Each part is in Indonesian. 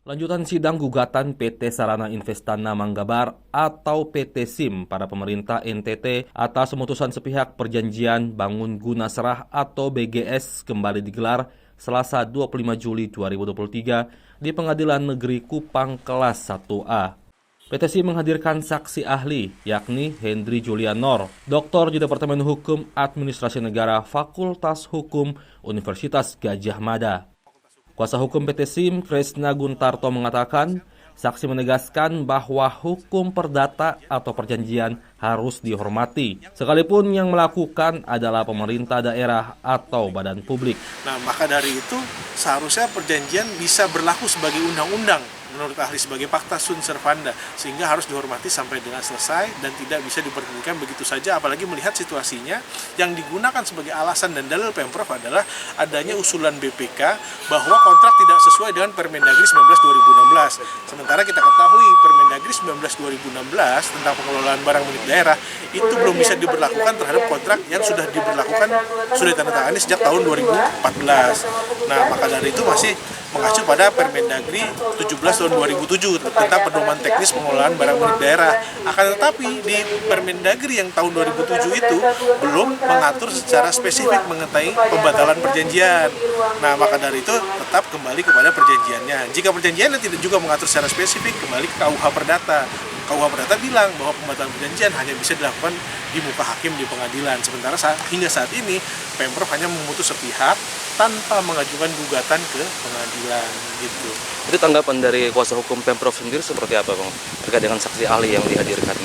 Lanjutan sidang gugatan PT Sarana Investana Manggabar atau PT SIM pada pemerintah NTT atas pemutusan sepihak perjanjian bangun guna serah atau BGS kembali digelar Selasa 25 Juli 2023 di Pengadilan Negeri Kupang kelas 1A. PT SIM menghadirkan saksi ahli, yakni Hendri Julianor, doktor di Departemen Hukum Administrasi Negara Fakultas Hukum Universitas Gadjah Mada. Kuasa hukum PT SIM, Kresna Guntarto mengatakan, saksi menegaskan bahwa hukum perdata atau perjanjian harus dihormati, sekalipun yang melakukan adalah pemerintah daerah atau badan publik. Nah, maka dari itu seharusnya perjanjian bisa berlaku sebagai undang-undang menurut ahli sebagai pacta sunt servanda, sehingga harus dihormati sampai dengan selesai dan tidak bisa diperhentikan begitu saja, apalagi melihat situasinya yang digunakan sebagai alasan dan dalil Pemprov adalah adanya usulan BPK bahwa kontrak tidak sesuai dengan Permendagri 19/2016. Sementara kita ketahui Permendagri 19/2016 tentang pengelolaan barang milik daerah itu belum bisa diberlakukan terhadap kontrak yang sudah diberlakukan, sudah ditandatangani sejak tahun 2014. Nah, maka dari itu masih mengacu pada Permendagri 17 tahun 2007 tentang pedoman teknis pengelolaan barang milik daerah. Akan tetapi di Permendagri yang tahun 2007 itu belum mengatur secara spesifik mengenai pembatalan perjanjian. Nah, maka dari itu tetap kembali kepada perjanjiannya. Jika perjanjiannya tidak juga mengatur secara spesifik, kembali ke KUH Perdata. KUH Perdata bilang bahwa pembatalan perjanjian hanya bisa dilakukan di muka hakim di pengadilan. Sementara hingga saat ini Pemprov hanya memutus sepihak tanpa mengajukan gugatan ke pengadilan gitu. Itu tanggapan dari kuasa hukum Pemprov sendiri seperti apa, Bang? Terkait dengan saksi ahli yang dihadirkan.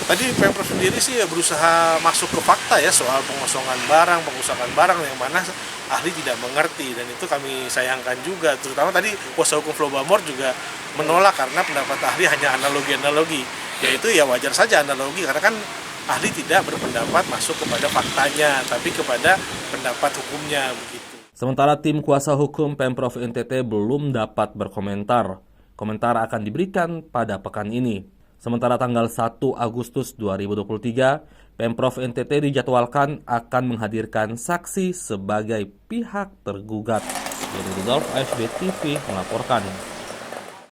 Tadi Pemprov sendiri sih ya berusaha masuk ke fakta ya soal pengosongan barang, pengusakan barang yang mana ahli tidak mengerti, dan itu kami sayangkan juga. Terutama tadi kuasa hukum Flobamor juga menolak karena pendapat ahli hanya analogi-analogi. Yaitu ya wajar saja analogi karena kan ahli tidak berpendapat masuk kepada faktanya, tapi kepada pendapat hukumnya begitu. Sementara tim kuasa hukum Pemprov NTT belum dapat berkomentar. Komentar akan diberikan pada pekan ini. Sementara tanggal 1 Agustus 2023, Pemprov NTT dijadwalkan akan menghadirkan saksi sebagai pihak tergugat. Dari Rudolf, AFB TV melaporkan.